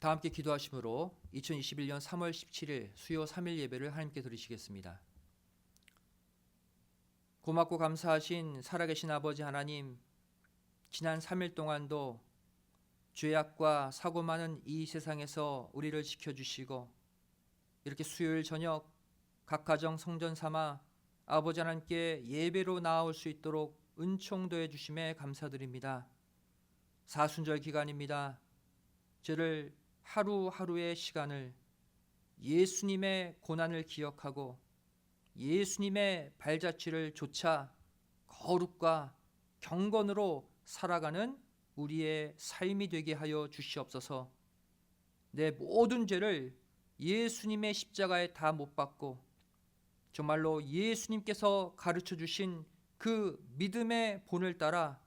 다 함께 기도하심으로 2021년 3월 17일 수요 3일 예배를 하나님께 드리시겠습니다. 고맙고 감사하신 살아계신 아버지 하나님, 지난 3일 동안도 죄악과 사고 많은 이 세상에서 우리를 지켜주시고 이렇게 수요일 저녁 각 가정 성전 삼아 아버지 하나님께 예배로 나아올 수 있도록 은총도해 주심에 감사드립니다. 사순절 기간입니다. 저를 하루하루의 시간을 예수님의 고난을 기억하고 예수님의 발자취를 좇아 거룩과 경건으로 살아가는 우리의 삶이 되게 하여 주시옵소서. 내 모든 죄를 예수님의 십자가에 다 못 박고 정말로 예수님께서 가르쳐 주신 그 믿음의 본을 따라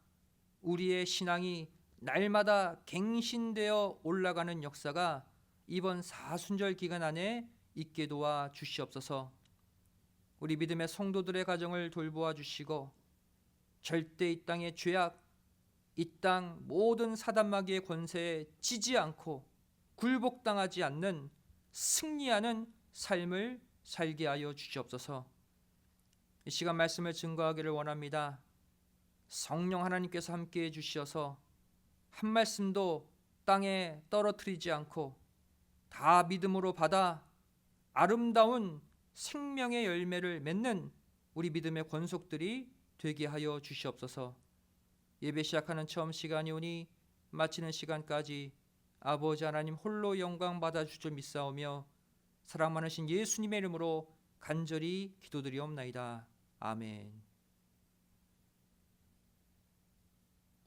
우리의 신앙이 날마다 갱신되어 올라가는 역사가 이번 사순절 기간 안에 있게 도와 주시옵소서. 우리 믿음의 성도들의 가정을 돌보아 주시고 절대 이 땅의 죄악, 이 땅 모든 사단마귀의 권세에 지지 않고 굴복당하지 않는 승리하는 삶을 살게 하여 주시옵소서. 이 시간 말씀을 증거하기를 원합니다. 성령 하나님께서 함께해 주시어서 한 말씀도 땅에 떨어뜨리지 않고 다 믿음으로 받아 아름다운 생명의 열매를 맺는 우리 믿음의 권속들이 되게 하여 주시옵소서. 예배 시작하는 처음 시간이 오니 마치는 시간까지 아버지 하나님 홀로 영광 받아 주실 줄 믿사오며 사랑 많으신 예수님의 이름으로 간절히 기도드리옵나이다. 아멘.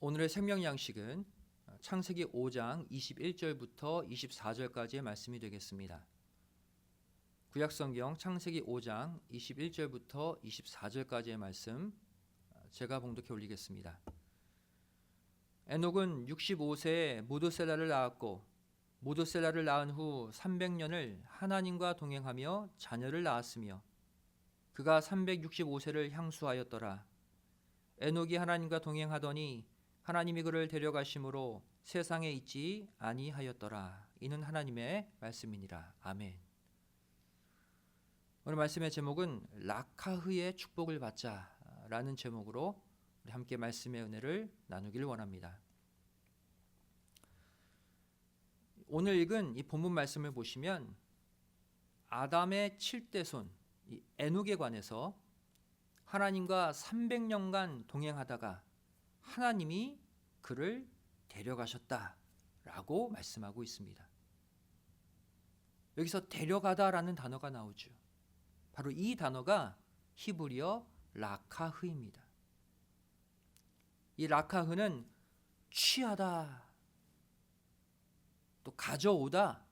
오늘의 생명 양식은 창세기 5장 21절부터 24절까지의 말씀이 되겠습니다. 구약성경 창세기 5장 21절부터 24절까지의 말씀 제가 봉독해 올리겠습니다. 에녹은 65세에 무드셀라를 낳았고 무드셀라를 낳은 후 300년을 하나님과 동행하며 자녀를 낳았으며 그가 365세를 향수하였더라. 에녹이 하나님과 동행하더니 하나님이 그를 데려가심으로 세상에 있지 아니하였더라. 이는 하나님의 말씀이니라. 아멘. 오늘 말씀의 제목은 라카흐의 축복을 받자라는 제목으로 우리 함께 말씀의 은혜를 나누길 원합니다. 오늘 읽은 이 본문 말씀을 보시면 아담의 7대손 이 에녹에 관해서 하나님과 300년간 동행하다가 하나님이 그를 데려가셨다라고 말씀하고 있습니다. 여기서 데려가다라는 단어가 나오죠. 바로 이 단어가 히브리어 라카흐입니다. 이 라카흐는 취하다, 또 가져오다,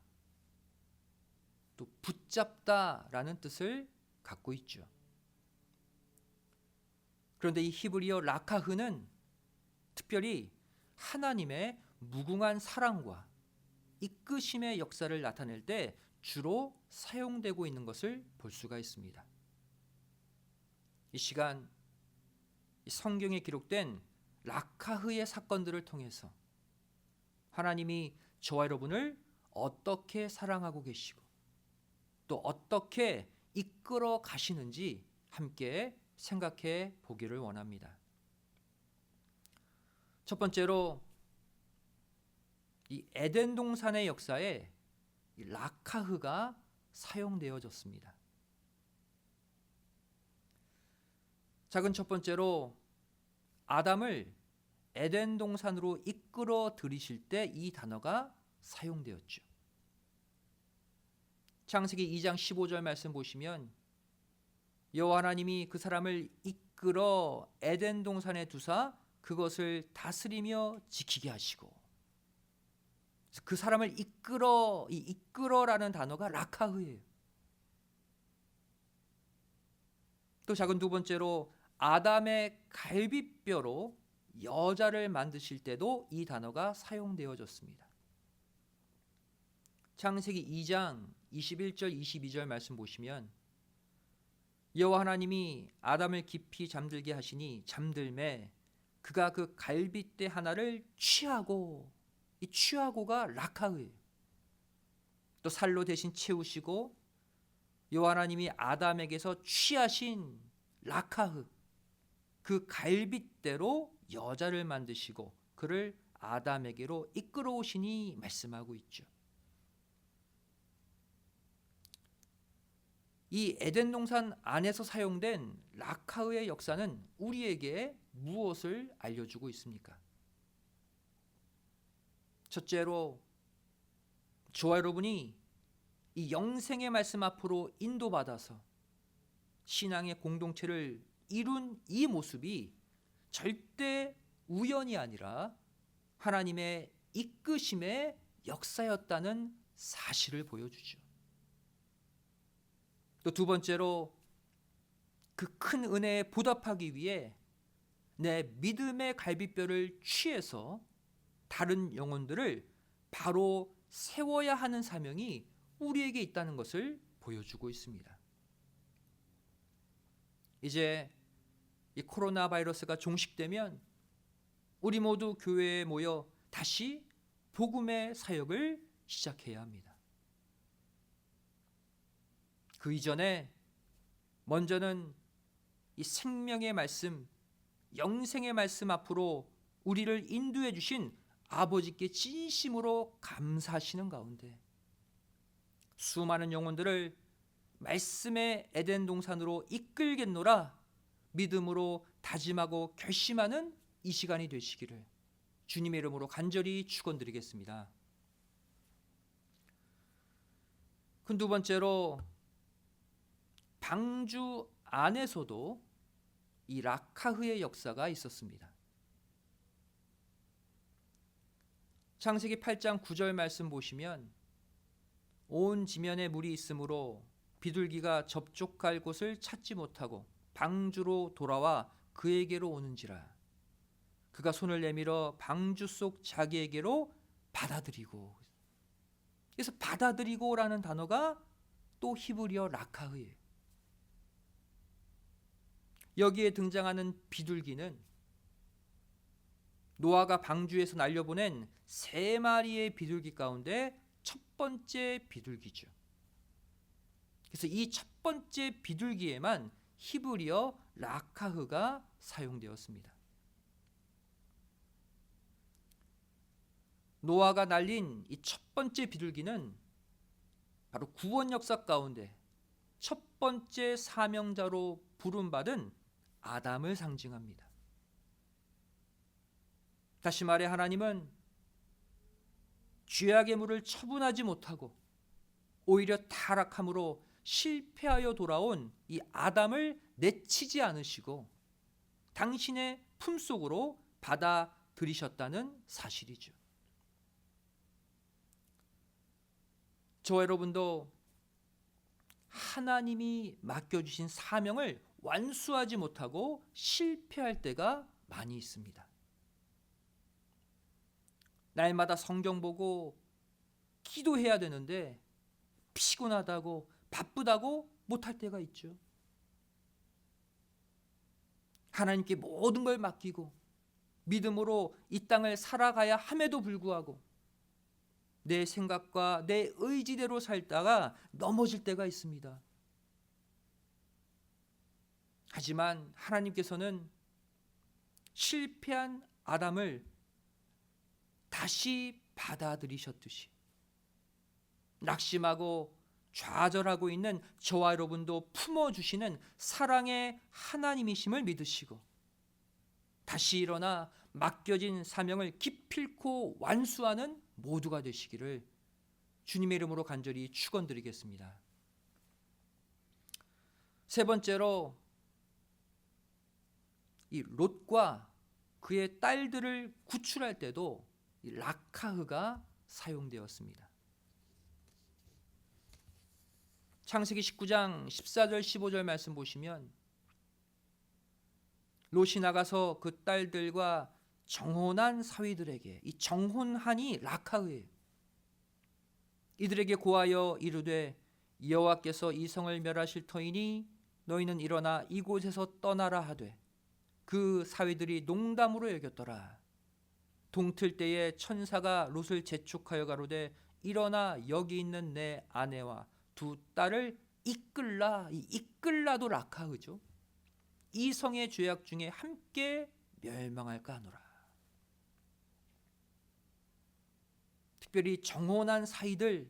또 붙잡다라는 뜻을 갖고 있죠. 그런데 이 히브리어 라카흐는 특별히 하나님의 무궁한 사랑과 이끄심의 역사를 나타낼 때 주로 사용되고 있는 것을 볼 수가 있습니다. 이 시간 이 성경에 기록된 라카흐의 사건들을 통해서 하나님이 저와 여러분을 어떻게 사랑하고 계시고 또 어떻게 이끌어 가시는지 함께 생각해 보기를 원합니다. 첫 번째로 이 에덴 동산의 역사에 이 라카흐가 사용되어졌습니다. 작은 첫 번째로 아담을 에덴 동산으로 이끌어 들이실 때 이 단어가 사용되었죠. 창세기 2장 15절 말씀 보시면 여호와 하나님이 그 사람을 이끌어 에덴 동산에 두사 그것을 다스리며 지키게 하시고, 그 사람을 이끌어라는 단어가 라카흐예요. 또 작은 두 번째로 아담의 갈비뼈로 여자를 만드실 때도 이 단어가 사용되어졌습니다. 창세기 2장 21절 22절 말씀 보시면 여호와 하나님이 아담을 깊이 잠들게 하시니 잠들매 그가 그 갈빗대 하나를 취하고, 이 취하고가 라카흐예요. 또 살로 대신 채우시고 여호와 하나님이 아담에게서 취하신 라카흐 그 갈빗대로 여자를 만드시고 그를 아담에게로 이끌어오시니 말씀하고 있죠. 이 에덴 동산 안에서 사용된 라카흐의 역사는 우리에게 무엇을 알려주고 있습니까? 첫째로 저와 여러분이 이 영생의 말씀 앞으로 인도받아서 신앙의 공동체를 이룬 이 모습이 절대 우연이 아니라 하나님의 이끄심의 역사였다는 사실을 보여주죠. 또 두 번째로 그 큰 은혜에 보답하기 위해 내 믿음의 갈빗뼈를 취해서 다른 영혼들을 바로 세워야 하는 사명이 우리에게 있다는 것을 보여주고 있습니다. 이제 이 코로나 바이러스가 종식되면 우리 모두 교회에 모여 다시 복음의 사역을 시작해야 합니다. 그 이전에 먼저는 이 생명의 말씀, 영생의 말씀 앞으로 우리를 인도해 주신 아버지께 진심으로 감사하시는 가운데 수많은 영혼들을 말씀의 에덴 동산으로 이끌겠노라 믿음으로 다짐하고 결심하는 이 시간이 되시기를 주님의 이름으로 간절히 축원드리겠습니다. 그 두 번째로 방주 안에서도 이 라카흐의 역사가 있었습니다. 창세기 8장 9절 말씀 보시면 온 지면에 물이 있으므로 비둘기가 접촉할 곳을 찾지 못하고 방주로 돌아와 그에게로 오는지라 그가 손을 내밀어 방주 속 자기에게로 받아들이고, 그래서 받아들이고라는 단어가 또 히브리어 라카흐예요. 여기에 등장하는 비둘기는 노아가 방주에서 날려보낸 3마리의 비둘기 가운데 첫 번째 비둘기죠. 그래서 이 첫 번째 비둘기에만 히브리어 라카흐가 사용되었습니다. 노아가 날린 이 첫 번째 비둘기는 바로 구원 역사 가운데 첫 번째 사명자로 부름받은 아담을 상징합니다. 다시 말해 하나님은 죄악의 물을 처분하지 못하고 오히려 타락함으로 실패하여 돌아온 이 아담을 내치지 않으시고 당신의 품속으로 받아들이셨다는 사실이죠. 저와 여러분도 하나님이 맡겨주신 사명을 완수하지 못하고 실패할 때가 많이 있습니다. 날마다 성경 보고 기도해야 되는데 피곤하다고 바쁘다고 못할 때가 있죠. 하나님께 모든 걸 맡기고 믿음으로 이 땅을 살아가야 함에도 불구하고 내 생각과 내 의지대로 살다가 넘어질 때가 있습니다. 하지만 하나님께서는 실패한 아담을 다시 받아들이셨듯이 낙심하고 좌절하고 있는 저와 여러분도 품어주시는 사랑의 하나님이심을 믿으시고 다시 일어나 맡겨진 사명을 기필코 완수하는 모두가 되시기를 주님의 이름으로 간절히 축원드리겠습니다. 세 번째로 이 롯과 그의 딸들을 구출할 때도 이 라카흐가 사용되었습니다. 창세기 19장 14절 15절 말씀 보시면 롯이 나가서 그 딸들과 정혼한 사위들에게, 이 정혼한이 라카흐예요. 이들에게 고하여 이르되 여호와께서 이 성을 멸하실 터이니 너희는 일어나 이곳에서 떠나라 하되 그 사위들이 농담으로 여겼더라. 동틀 때에 천사가 롯을 재촉하여 가로되 일어나 여기 있는 내 아내와 두 딸을 이끌라. 이 이끌라도 라카흐죠. 이 성의 죄악 중에 함께 멸망할까 하노라. 특별히 정혼한 사이들,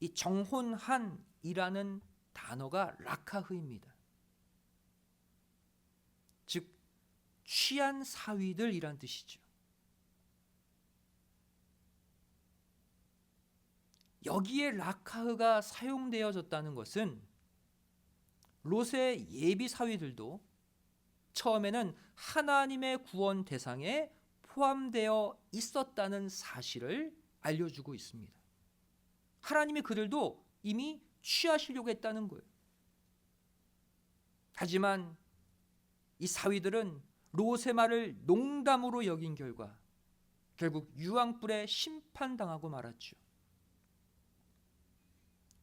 이 정혼한이라는 단어가 라카흐입니다. 즉 취한 사위들이란 뜻이죠. 여기에 라카흐가 사용되어졌다는 것은 롯의 예비 사위들도 처음에는 하나님의 구원 대상에 포함되어 있었다는 사실을 알려주고 있습니다. 하나님이 그들도 이미 취하시려고 했다는 거예요. 하지만 이 사위들은 롯의 말을 농담으로 여긴 결과 결국 유황불에 심판당하고 말았죠.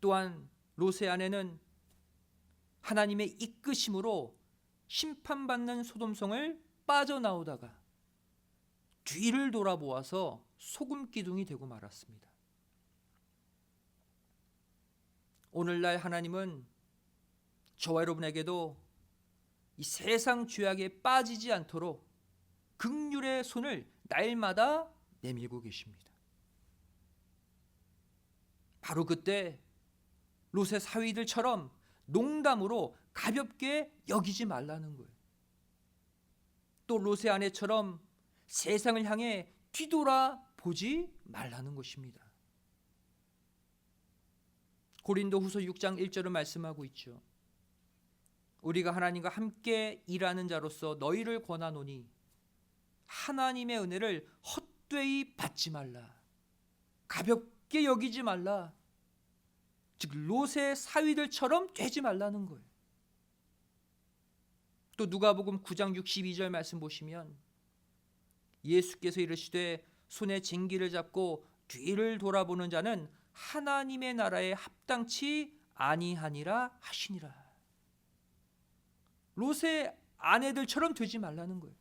또한 롯의 아내는 하나님의 이끄심으로 심판받는 소돔성을 빠져나오다가 뒤를 돌아보아서 소금기둥이 되고 말았습니다. 오늘날 하나님은 저와 여러분에게도 이 세상 죄악에 빠지지 않도록 긍휼의 손을 날마다 내밀고 계십니다. 바로 그때 롯의 사위들처럼 농담으로 가볍게 여기지 말라는 거예요. 또 롯의 아내처럼 세상을 향해 뒤돌아보지 말라는 것입니다. 고린도후서 6장 1절을 말씀하고 있죠. 우리가 하나님과 함께 일하는 자로서 너희를 권하노니 하나님의 은혜를 헛되이 받지 말라. 가볍게 여기지 말라. 즉 롯의 사위들처럼 되지 말라는 거예요. 또 누가복음 9장 62절 말씀 보시면 예수께서 이르시되 손에 쟁기를 잡고 뒤를 돌아보는 자는 하나님의 나라에 합당치 아니하니라 하시니라. 롯의 아내들처럼 되지 말라는 거예요.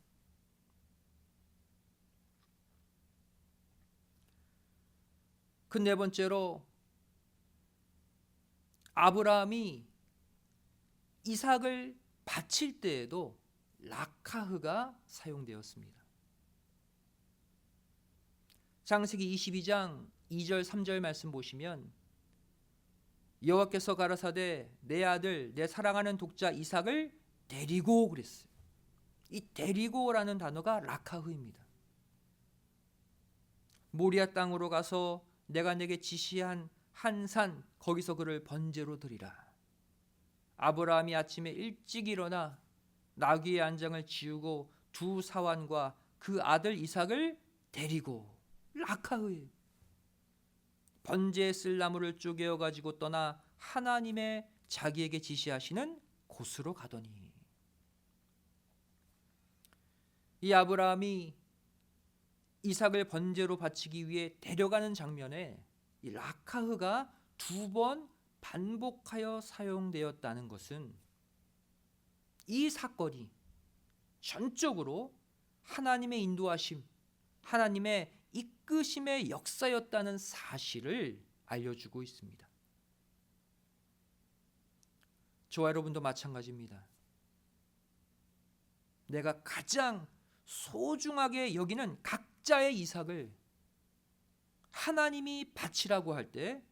그 네 번째로 아브라함이 이삭을 바칠 때에도 라카흐가 사용되었습니다. 창세기 22장 2절 3절 말씀 보시면 여호와께서 가라사대 내 아들 내 사랑하는 독자 이삭을 데리고 그랬어요. 이 데리고라는 단어가 라카흐입니다. 모리아 땅으로 가서 내가 내게 지시한 한 산 거기서 그를 번제로 드리라. 아브라함이 아침에 일찍 일어나 나귀의 안장을 지우고 두 사환과 그 아들 이삭을 데리고 라카흐에 번제에 쓸 나무를 쪼개어 가지고 떠나 하나님의 자기에게 지시하시는 곳으로 가더니 이 아브라함이 이삭을 번제로 바치기 위해 데려가는 장면에 이 라카흐가 두 번 반복하여 사용되었다는 것은 이 사건이 전적으로 하나님의 인도하심, 하나님의 이끄심의 역사였다는 사실을 알려주고 있습니다. 저와 여러분도 마찬가지입니다. 내가 가장 소중하게 여기는 각자의 이삭을 하나님이 바치라고 할 때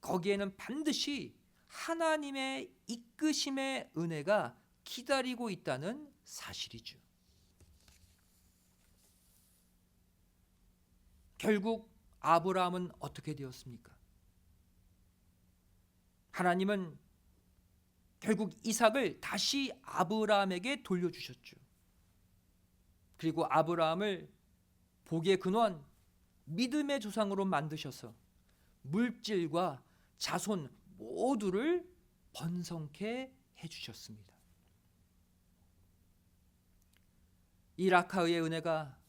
거기에는 반드시 하나님의 이끄심의 은혜가 기다리고 있다는 사실이죠. 결국 아브라함은 어떻게 되었습니까? 하나님은 결국 이삭을 다시 아브라함에게 돌려주셨죠. 그리고 아브라함을 복의 근원, 믿음의 조상으로 만드셔서 물질과 자손 모두를 번성케 해주셨습니다. 이 라카흐의 은혜가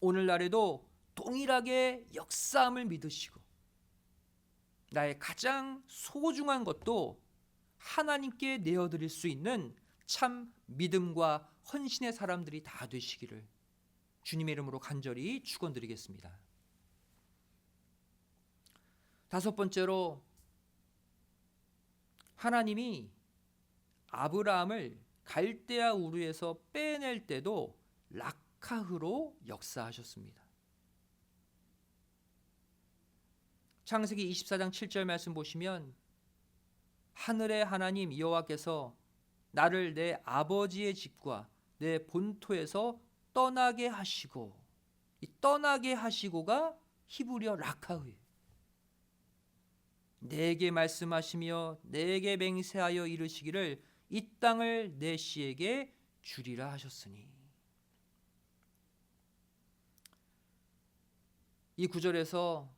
오늘날에도 동일하게 역사함을 믿으시고 나의 가장 소중한 것도 하나님께 내어드릴 수 있는 참 믿음과 헌신의 사람들이 다 되시기를 주님의 이름으로 간절히 축원드리겠습니다. 다섯 번째로 하나님이 아브라함을 갈대아 우르에서 빼낼 때도 락카흐로 역사하셨습니다. 창세기 24장 7절 말씀 보시면 하늘의 하나님 여호와께서 나를 내 아버지의 집과 내 본토에서 떠나게 하시고, 이 떠나게 하시고가 히브리어 락하흐예요. 내게 말씀하시며 내게 맹세하여 이르시기를 이 땅을 내 씨에게 주리라 하셨으니. 이 구절에서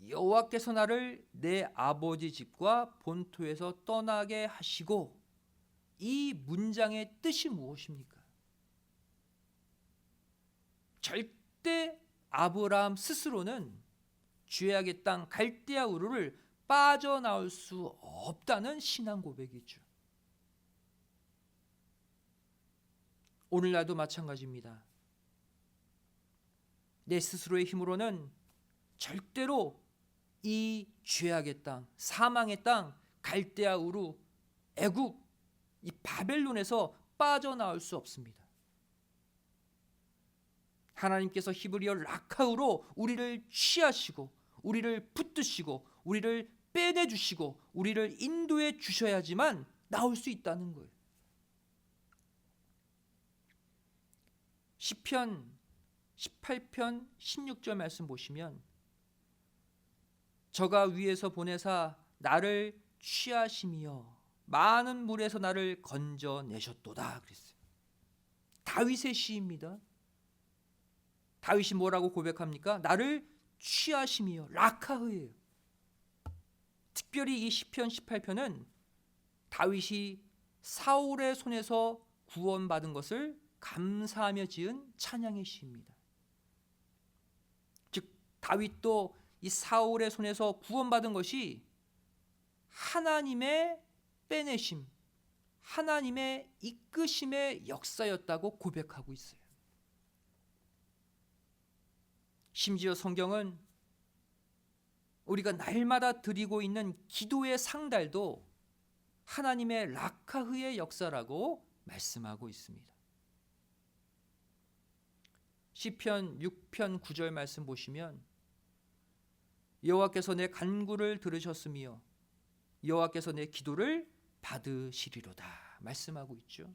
여호와께서 나를 내 아버지 집과 본토에서 떠나게 하시고, 이 문장의 뜻이 무엇입니까? 절대 아브라함 스스로는 죄악의 땅 갈대아 우르를 빠져나올 수 없다는 신앙 고백이죠. 오늘날도 마찬가지입니다. 내 스스로의 힘으로는 절대로 이 죄악의 땅, 사망의 땅, 갈대아 우르, 애굽, 이 바벨론에서 빠져나올 수 없습니다. 하나님께서 히브리어 락하우로 우리를 취하시고, 우리를 붙드시고, 우리를 빼내주시고, 우리를 인도해 주셔야지만 나올 수 있다는 거예요. 시편 18편 16절 말씀 보시면 저가 위에서 보내사 나를 취하시며 많은 물에서 나를 건져내셨도다 그랬어요. 다윗의 시입니다. 다윗이 뭐라고 고백합니까? 나를 취하시며, 락하흐예요. 특별히 이 시편 18편은 다윗이 사울의 손에서 구원받은 것을 감사하며 지은 찬양의 시입니다. 즉 다윗도 이 사울의 손에서 구원받은 것이 하나님의 빼내심, 하나님의 이끄심의 역사였다고 고백하고 있어요. 심지어 성경은 우리가 날마다 드리고 있는 기도의 상달도 하나님의 락하흐의 역사라고 말씀하고 있습니다. 시편 6편 9절 말씀 보시면 여호와께서 내 간구를 들으셨으며 여호와께서 내 기도를 받으시리로다 말씀하고 있죠.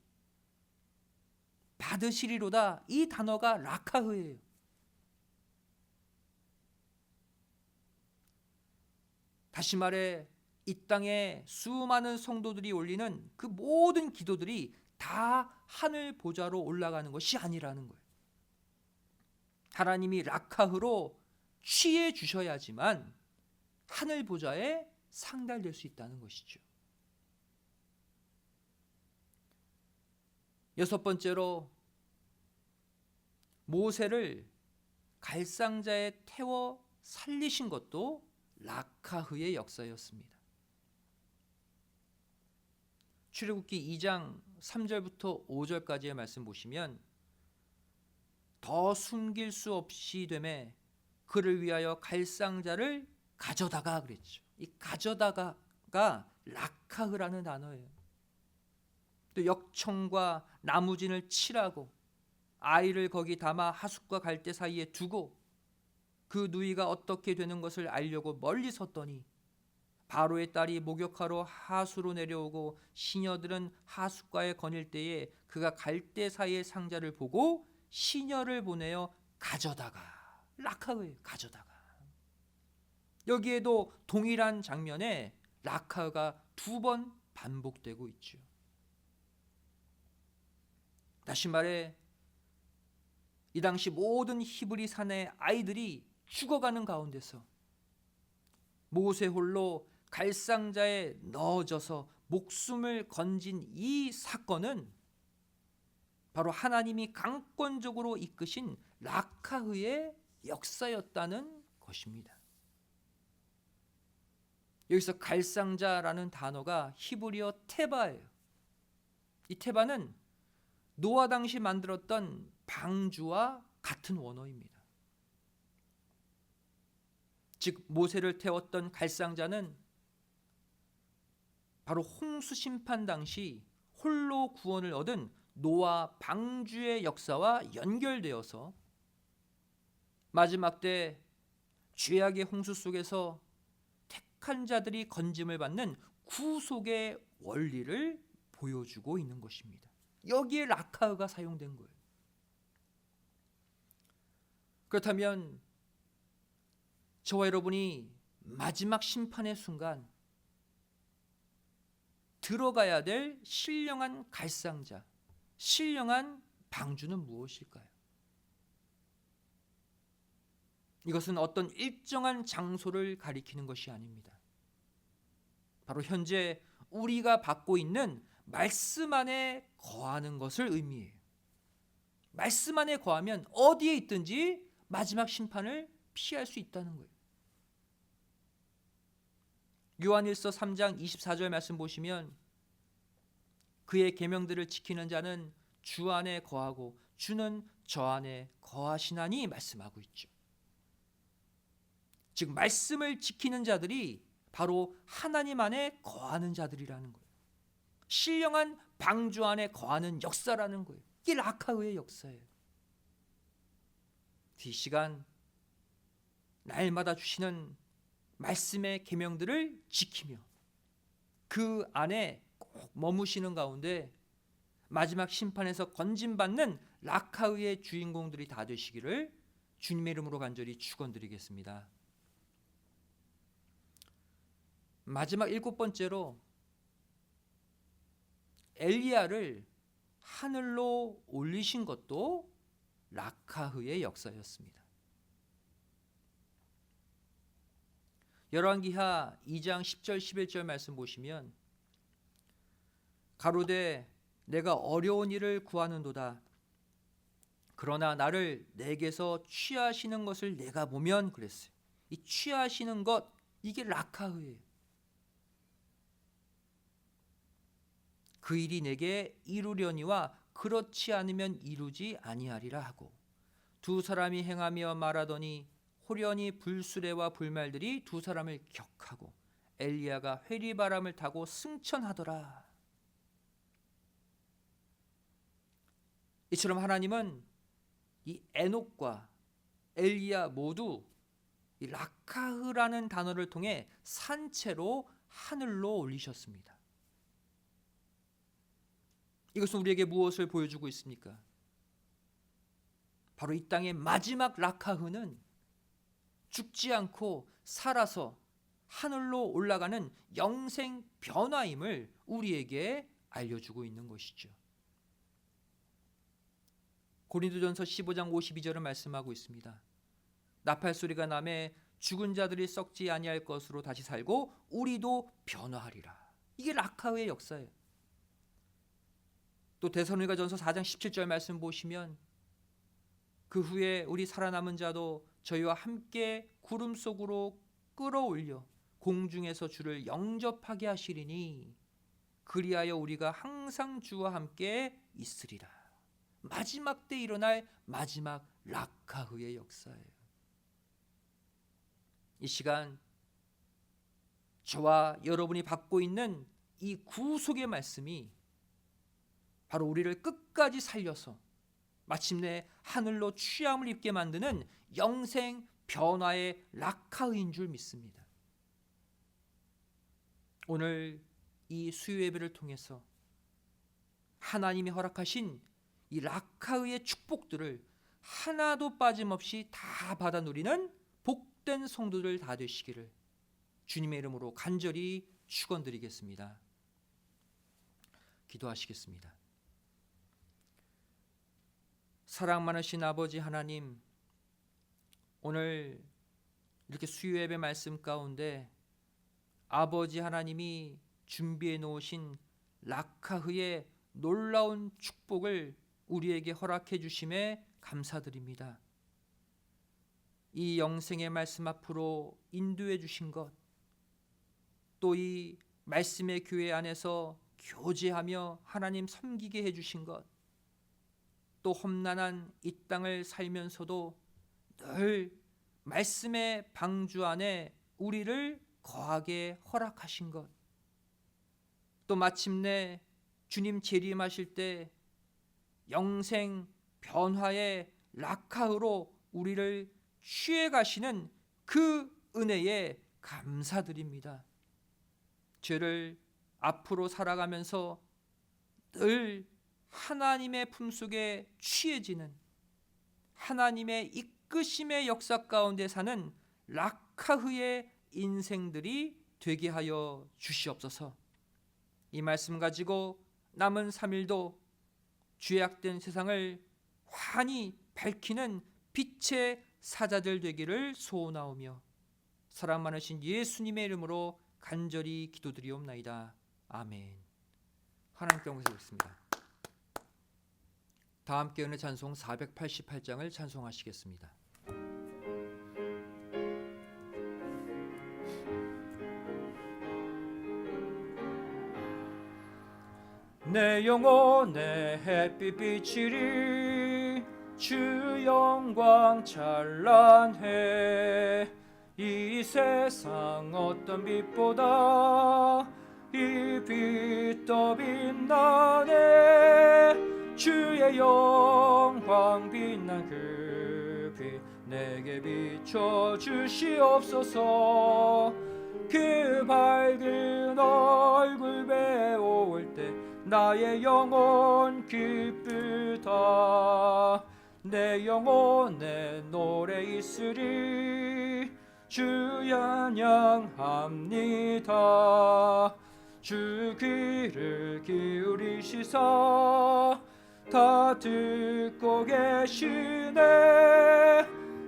받으시리로다, 이 단어가 락하흐예요. 다시 말해 이 땅에 수많은 성도들이 올리는 그 모든 기도들이 다 하늘 보좌로 올라가는 것이 아니라는 거예요. 하나님이 락하흐로 취해 주셔야지만 하늘 보좌에 상달될 수 있다는 것이죠. 여섯 번째로 모세를 갈상자에 태워 살리신 것도 락하흐의 역사였습니다. 출애굽기 2장 3절부터 5절까지의 말씀 보시면 더 숨길 수 없이 되매 그를 위하여 갈상자를 가져다가 그랬죠. 이 가져다가가 락하흐라는 단어예요. 또 역청과 나무진을 칠하고 아이를 거기 담아 하숫과 갈대 사이에 두고 그 누이가 어떻게 되는 것을 알려고 멀리 섰더니 바로의 딸이 목욕하러 하수로 내려오고 시녀들은 하숫가에 거닐 때에 그가 갈대 사이의 상자를 보고 시녀를 보내어 가져다가, 락하흐예요. 가져다가. 여기에도 동일한 장면에 락하흐가 두 번 반복되고 있죠. 다시 말해 이 당시 모든 히브리 사내의 아이들이 죽어가는 가운데서 모세 홀로 갈상자에 넣어져서 목숨을 건진 이 사건은 바로 하나님이 강권적으로 이끄신 락하흐의 역사였다는 것입니다. 여기서 갈상자라는 단어가 히브리어 테바예요. 이 테바는 노아 당시 만들었던 방주와 같은 원어입니다. 즉 모세를 태웠던 갈상자는 바로 홍수 심판 당시 홀로 구원을 얻은 노아 방주의 역사와 연결되어서 마지막 때 죄악의 홍수 속에서 택한 자들이 건짐을 받는 구속의 원리를 보여주고 있는 것입니다. 여기에 라카흐가 사용된 거예요. 그렇다면 저와 여러분이 마지막 심판의 순간 들어가야 될 신령한 갈상자, 신령한 방주는 무엇일까요? 이것은 어떤 일정한 장소를 가리키는 것이 아닙니다. 바로 현재 우리가 받고 있는 말씀 안에 거하는 것을 의미해요. 말씀 안에 거하면 어디에 있든지 마지막 심판을 피할 수 있다는 거예요. 요한일서 3장 24절 말씀 보시면 그의 계명들을 지키는 자는 주 안에 거하고 주는 저 안에 거하시나니 말씀하고 있죠. 즉 말씀을 지키는 자들이 바로 하나님 안에 거하는 자들이라는 거예요. 신령한 방주 안에 거하는 역사라는 거예요. 이게 라카흐의 역사예요. 이 시간 날마다 주시는 말씀의 계명들을 지키며 그 안에 꼭 머무시는 가운데 마지막 심판에서 건짐받는 라카흐의 주인공들이 다 되시기를 주님의 이름으로 간절히 축원드리겠습니다. 마지막 7번째로 엘리야를 하늘로 올리신 것도 라카흐의 역사였습니다. 열왕기하 2장 10절 11절 말씀 보시면 가로되 내가 어려운 일을 구하는도다. 그러나 나를 내게서 취하시는 것을 내가 보면 그랬어요. 이 취하시는 것 이게 라카흐예요. 그 일이 내게 이루려니와 그렇지 않으면 이루지 아니하리라 하고 두 사람이 행하며 말하더니 호련히 불수레와 불말들이 두 사람을 격하고 엘리야가 회리바람을 타고 승천하더라. 이처럼 하나님은 이 에녹과 엘리야 모두 이 라카흐라는 단어를 통해 산채로 하늘로 올리셨습니다. 이것은 우리에게 무엇을 보여주고 있습니까? 바로 이 땅의 마지막 라카흐는 죽지 않고 살아서 하늘로 올라가는 영생 변화임을 우리에게 알려주고 있는 것이죠. 고린도전서 15장 52절은 말씀하고 있습니다. 나팔 소리가 나매 죽은 자들이 썩지 아니할 것으로 다시 살고 우리도 변화하리라. 이게 라카흐의 역사예요. 또 데살로니가전서 4장 17절 말씀 보시면 그 후에 우리 살아남은 자도 저희와 함께 구름 속으로 끌어올려 공중에서 주를 영접하게 하시리니 그리하여 우리가 항상 주와 함께 있으리라. 마지막 때 일어날 마지막 라카흐의 역사예요. 이 시간 저와 여러분이 받고 있는 이 구속의 말씀이 바로 우리를 끝까지 살려서 마침내 하늘로 취함을 입게 만드는 영생 변화의 라카흐인 줄 믿습니다. 오늘 이 수요 예배를 통해서 하나님이 허락하신 이 라카흐의 축복들을 하나도 빠짐없이 다 받아 누리는 복된 성도들 다 되시기를 주님의 이름으로 간절히 축원드리겠습니다. 기도하시겠습니다. 사랑 많으신 아버지 하나님, 오늘 이렇게 수요 예배 말씀 가운데 아버지 하나님이 준비해 놓으신 라카흐의 놀라운 축복을 우리에게 허락해 주심에 감사드립니다. 이 영생의 말씀 앞으로 인도해 주신 것, 또 이 말씀의 교회 안에서 교제하며 하나님 섬기게 해 주신 것, 또 험난한 이 땅을 살면서도 늘 말씀의 방주 안에 우리를 거하게 허락하신 것, 또 마침내 주님 재림하실 때 영생 변화의 락카흐로 우리를 취해 가시는 그 은혜에 감사드립니다. 죄를 앞으로 살아가면서 늘 하나님의 품속에 취해지는, 하나님의 이끄심의 역사 가운데 사는 락카흐의 인생들이 되게 하여 주시옵소서. 이 말씀 가지고 남은 3일도 죄악된 세상을 환히 밝히는 빛의 사자들 되기를 소원하오며 사랑 많으신 예수님의 이름으로 간절히 기도드리옵나이다. 아멘. 하나님께 영광드리겠습니다. 다 함께 은혜 찬송 488장을 찬송하시겠습니다. 내 영혼의 햇빛 비치리 주 영광 찬란해. 이 세상 어떤 빛보다 이 빛 더 빛나네. 주의 영광 빛난 그 빛 내게 비춰 주시옵소서. 그 밝은 얼굴 배울 때 나의 영혼 기쁘다. 내 영혼에 노래 있으리 주 찬양합니다. 주 귀를 기울이시사 다 듣고 계시네.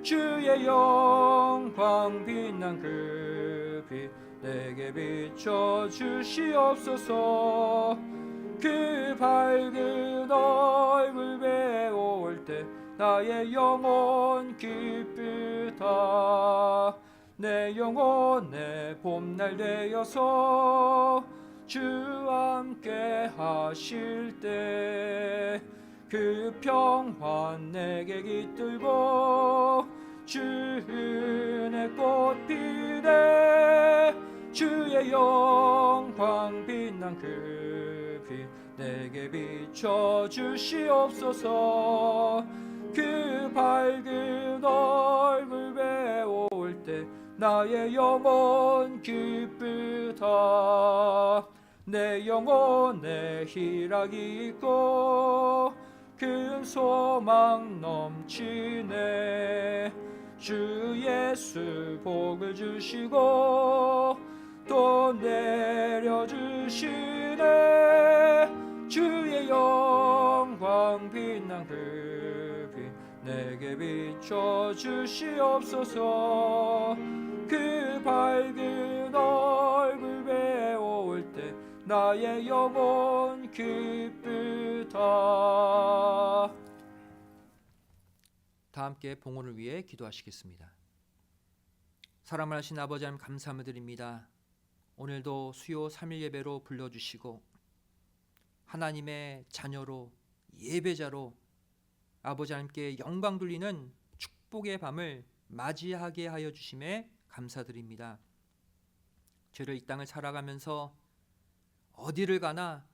주의 영광 빛난 그 빛 내게 비춰 주시옵소서. 그 밝은 얼굴 배울 때 나의 영혼 기쁘다. 내 영혼의 봄날 되어서 주 함께 하실 때 그 평화 내게 깃들고 주 은혜 꽃 피네. 주의 영광 빛난 그 빛 내게 비춰 주시옵소서. 그 밝은 얼굴 배울 때 나의 영혼 기쁘다. 내 영혼에 희락이 있고 큰 소망 넘치네. 주 예수 복을 주시고 또 내려주시네. 주의 영광 빛난 그 빛 내게 비춰 주시옵소서. 그 밝은 얼굴 배울 때 나의 영혼 기쁘다. 다 함께 봉헌을 위해 기도하시겠습니다. 사랑을 하신 아버지 하나님 감사함을 드립니다. 오늘도 수요 3일 예배로 불러주시고 하나님의 자녀로 예배자로 아버지 하나님께 영광 돌리는 축복의 밤을 맞이하게 하여 주심에 감사드립니다. 저를 이 땅을 살아가면서 어디를 가나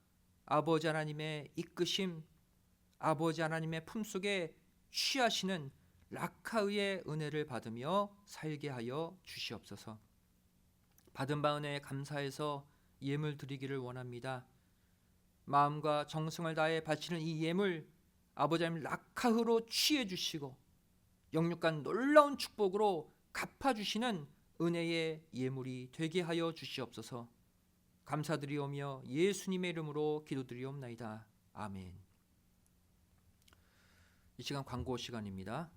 아버지 하나님의 이끄심, 아버지 하나님의 품속에 취하시는 락카의의 은혜를 받으며 살게 하여 주시옵소서. 받은 바 은혜에 감사해서 예물 드리기를 원합니다. 마음과 정성을 다해 바치는 이 예물 아버지 하나님 락카흐로 취해 주시고 영육간 놀라운 축복으로 갚아주시는 은혜의 예물이 되게 하여 주시옵소서. 감사드리오며 예수님의 이름으로 기도드리옵나이다. 아멘. 이 시간 광고 시간입니다.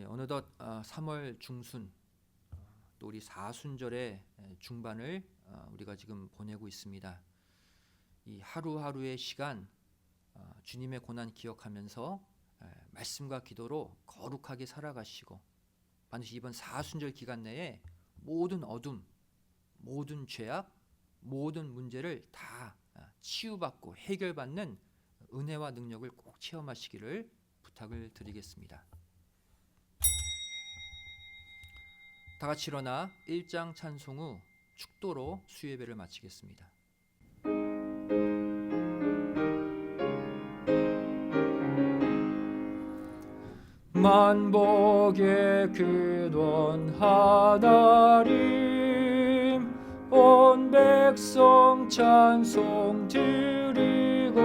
어느덧 3월 중순 또 우리 사순절의 중반을 우리가 지금 보내고 있습니다. 이 하루하루의 시간 주님의 고난 기억하면서 말씀과 기도로 거룩하게 살아가시고 반드시 이번 사순절 기간 내에 모든 어둠, 모든 죄악, 모든 문제를 다 치유받고 해결받는 은혜와 능력을 꼭 체험하시기를 부탁을 드리겠습니다. 다 같이 일어나 1장 찬송 후 축도로 수예배를 마치겠습니다. 만복의 근원 하나님, 온 백성 찬송 드리고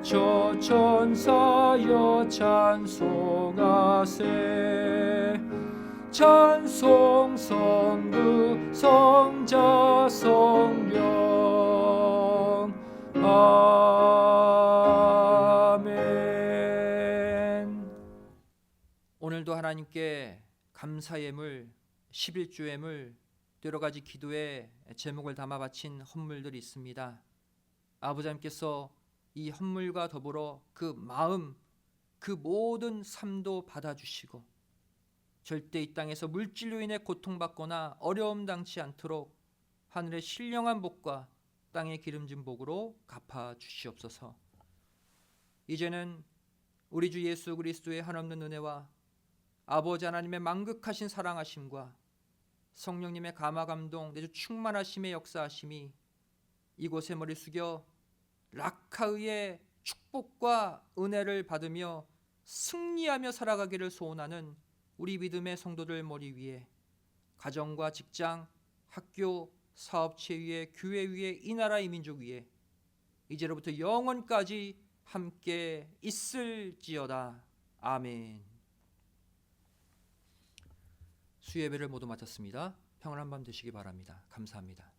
저 천사여 찬송하세. 찬송 성부 성자 성령 아멘. 오늘도 하나님께 감사 예물, 11조 예물, 여러 가지 기도의 제목을 담아 바친 헌물들이 있습니다. 아버지 하나님께서 이 헌물과 더불어 그 마음, 그 모든 삶도 받아주시고 절대 이 땅에서 물질로 인해 고통받거나 어려움 당치 않도록 하늘의 신령한 복과 땅의 기름진 복으로 갚아 주시옵소서. 이제는 우리 주 예수 그리스도의 한없는 은혜와 아버지 하나님의 만극하신 사랑하심과 성령님의 감화 감동 내주 충만하심의 역사하심이 이곳에 머리 숙여 라카의의 축복과 은혜를 받으며 승리하며 살아가기를 소원하는 우리 믿음의 성도들 머리 위에, 가정과 직장, 학교, 사업체 위에, 교회 위에, 이 나라 이 민족 위에 이제로부터 영원까지 함께 있을지어다. 아멘. 수예배를 모두 마쳤습니다. 평안한 밤 되시기 바랍니다. 감사합니다.